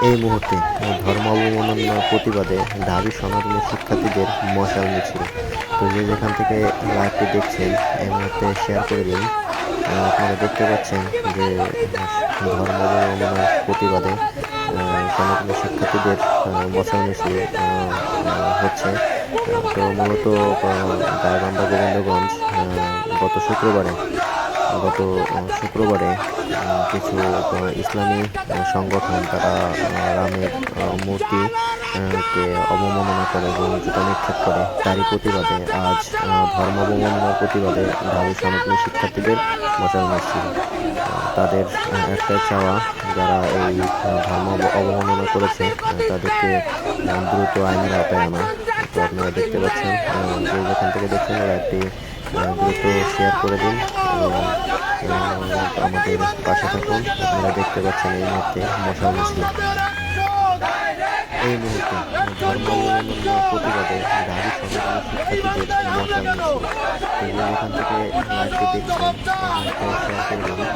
এই মুহূর্তে ধর্ম অবমাননার প্রতিবাদে ঢাবি সনাতনী শিক্ষার্থীদের মশাল মিছিল। তো যে যেখান থেকে লাইভটি দেখছেন এই মুহূর্তে শেয়ার করে দিন। আপনারা দেখতে পাচ্ছেন যে ধর্ম অবমাননার প্রতিবাদে সনাতনী শিক্ষার্থীদের মশাল মিছিল হচ্ছে। তো মূলত গাইবান্ধা গোবিন্দগঞ্জ গত শুক্রবারে কিছু ইসলামী সংগঠন তারা রামের মূর্তি কে অবমাননা করে এবং জুতা নিক্ষেপ করে। তারই প্রতিবাদে আজ ধর্ম অবমাননার প্রতিবাদে ঢাবি সনাতনী শিক্ষার্থীদের মশাল মিছিল। তাদের একটাই চাওয়া, যারা এই ধর্ম অবমাননা করেছে তাদেরকে দ্রুত আইনের আওতায় আনা। তো আপনারা দেখতে পাচ্ছেন, যে যেখান থেকে দেখছেন একটি দ্রুত শেয়ার করে দিন এবং আমাদের পাশে থাকুন। আপনারা দেখতে পাচ্ছেন এই মুহূর্তে মশাল মিছিল। এই মুহূর্তে ধর্ম অবমাননার প্রতিবাদে ঢাবি সনাতনী শিক্ষার্থীদের মশাল মিছিল। তো যেখান থেকে লাইভটি দেখছেন এই মুহূর্তে শেয়ার করে দিন।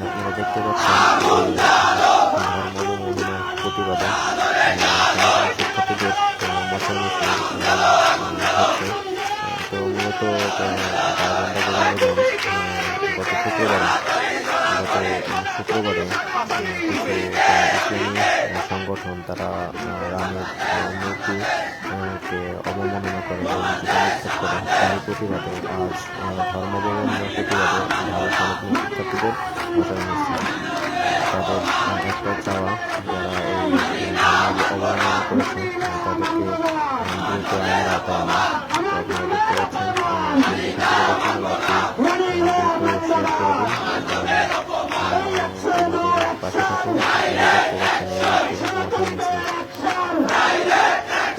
আপনারা দেখতে পাচ্ছেন ধর্ম অবমাননার প্রতিবাদে শিক্ষার্থীদের মশাল মিছিল হচ্ছে। তো মূলত গাইবান্ধা গোবিন্দগঞ্জ গত শুক্রবারে কিছু ইসলামী সংগঠন তারা রামের মূর্তি কে অবমাননা করে এবং জুতা নিক্ষেপ করে। তারই প্রতিবাদে আজ ধর্ম অবমাননার প্রতিবাদে ঢাবি সনাতনী শিক্ষার্থীদের মশাল মিছিল। তাদের একটা চাওয়া, যারা এই ধর্ম অবমাননা করেছে তাদেরকে দ্রুত আইনের আওতায় আনা। তো আপনারা দেখতে পাচ্ছেন, শেয়ার করে দিন আমাদের পাশে থাকুন। দেখতে পাচ্ছেন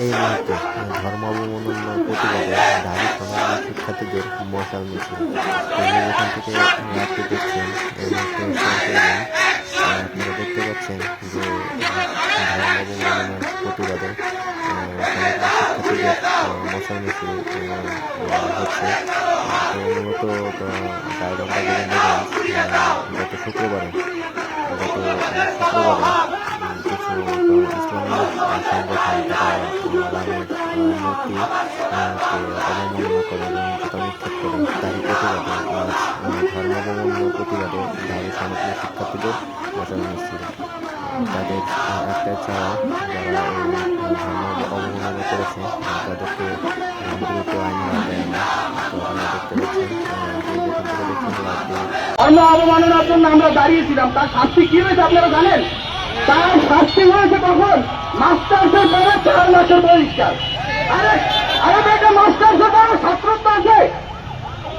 এই মুহূর্তে ধর্ম অবমাননার প্রতিবাদে ঢাবি সনাতনী শিক্ষার্থীদের মশাল মিছিল। এখান থেকে লাইভটি দেখছেন এই মুহূর্তে শেয়ার করে দিন। আপনারা দেখতে পাচ্ছেন যে ধর্ম অবমাননার প্রতিবাদে শিক্ষার্থীদের মশাল মিছিল হচ্ছে। তো মূলত গাইবান্ধা গোবিন্দগঞ্জ গত শুক্রবারে কিছু ইসলামী সংগঠন তারা রামের মূর্তি কে অবমাননা করে এবং জুতা নিক্ষেপ করে। তারই প্রতিবাদে আজ ধর্ম অবমাননার প্রতিবাদে ঢাবি সনাতনী শিক্ষার্থীদের মশাল মিছিল। তাদের একটাই চাওয়া, যারা এই ধর্ম অবমাননা করেছে তাদেরকে দ্রুত আইনের আওতায় আনা। তো আপনারা দেখতে পাচ্ছেন, যে যেখান থেকে দেখছেন লাইভটি। ধর্ম অবমাননার জন্য আমরা দাঁড়িয়েছিলাম, তার শাস্তি কি হয়েছে আপনারা জানেন? তার শাস্তি হয়েছে কখন? মাস্টার্সের পরে 4 মাসের বহিষ্কার। আরে আরে বেটা, মাস্টার্সের পরে ছাত্রত্ব আছে,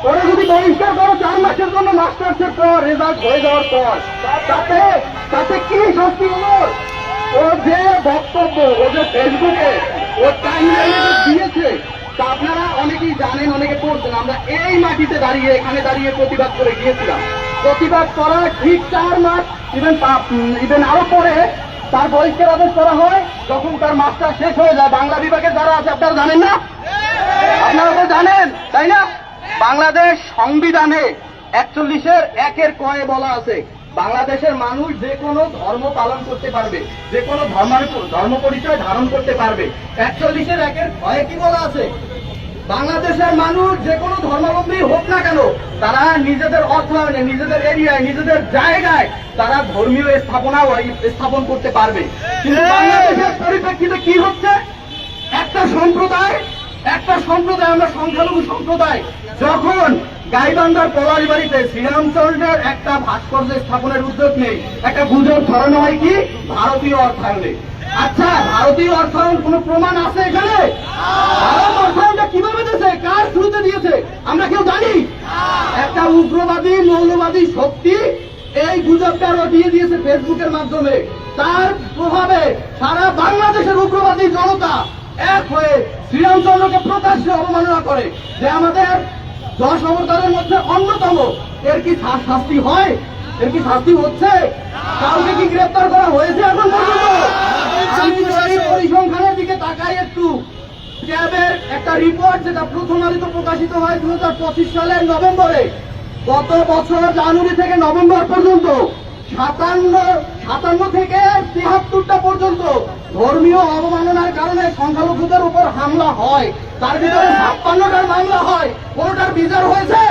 ওরা যদি বহিষ্কার করো 4 মাসের জন্য, মাস্টার্সের পর রেজাল্ট হয়ে যাওয়ার পর তাতে তাতে কি শাস্তি হলো? ও যে বক্তব্য, ও যে ফেসবুকে ও টাইমলাইনে দিয়েছে, তা আপনারা অনেকেই জানেন, অনেকে পড়ছেন। আমরা এই মাটিতে দাঁড়িয়ে, এখানে দাঁড়িয়ে প্রতিবাদ করে গিয়েছিলাম। প্রতিবাদ করার ঠিক 4 মাস ইভেন আরো পরে তার বহিষ্কার আদেশ করা হয় যখন তার মাস্টার শেষ হয়ে যায়। বাংলা বিভাগের যারা আছে আপনারা জানেন না? আপনারা তো জানেন, তাই না? বাংলাদেশ সংবিধানে 41-এর 1 বলা আছে, বাংলাদেশের মানুষ যে কোনো ধর্ম পালন করতে পারবে, যে কোনো ধর্ম পরিচয় ধারণ করতে পারবে। 41-1 কি বলা আছে? বাংলাদেশের মানুষ যে কোনো ধর্মাবলম্বী হোক না কেন, তারা নিজেদের অর্থায়নে, নিজেদের এরিয়ায়, নিজেদের জায়গায় তারা ধর্মীয় স্থাপন করতে পারবে। কিন্তু বাংলাদেশের পরিপ্রেক্ষিতে কি হচ্ছে? একটা সম্প্রদায়, আমরা সংখ্যালঘু সম্প্রদায়, যখন গাইবান্ধার পলাশবাড়িতে শ্রীরামচন্দ্রের একটা ভাস্কর্য স্থাপনের উদ্যোগ নেই, একটা গুজব ছড়ানো হয় কি ভারতীয় অর্থায়নে। আচ্ছা, ভারতীয় অর্থায়ন কোন প্রমাণ আছে এখানে? ভারত অর্থায়নটা কিভাবে দিয়েছে, কার শুরুতে দিয়েছে আমরা কেউ জানি? একটা উগ্রবাদী মৌলবাদী শক্তি এই গুজবটা রটিয়ে দিয়েছে ফেসবুকের মাধ্যমে। তার প্রভাবে সারা বাংলাদেশের উগ্রবাদী জনতা এক হয়ে শ্রীরামচন্দ্রকে প্রকাশ্যে অবমাননা করে, যে আমাদের 10 অবতারের মধ্যে অন্যতম। এর কি শাস্তি হয়? এর কি শাস্তি হচ্ছে? কাউকে কি গ্রেপ্তার করা হয়েছে এখন পর্যন্ত? পরিসংখ্যানের দিকে তাকাই একটু। ক্যাবের একটা রিপোর্ট, যেটা প্রথম আলোতে প্রকাশিত হয় 2025 সালের নভেম্বরে। গত বছর জানুয়ারি থেকে নভেম্বর পর্যন্ত 57 থেকে 73টা পর্যন্ত ধর্মীয় অবমাননার কারণে সংখ্যালঘুদের উপর হামলা হয়, তার ভিতরে 56টার মামলা হয়, কোনটার বিচার হয়েছে?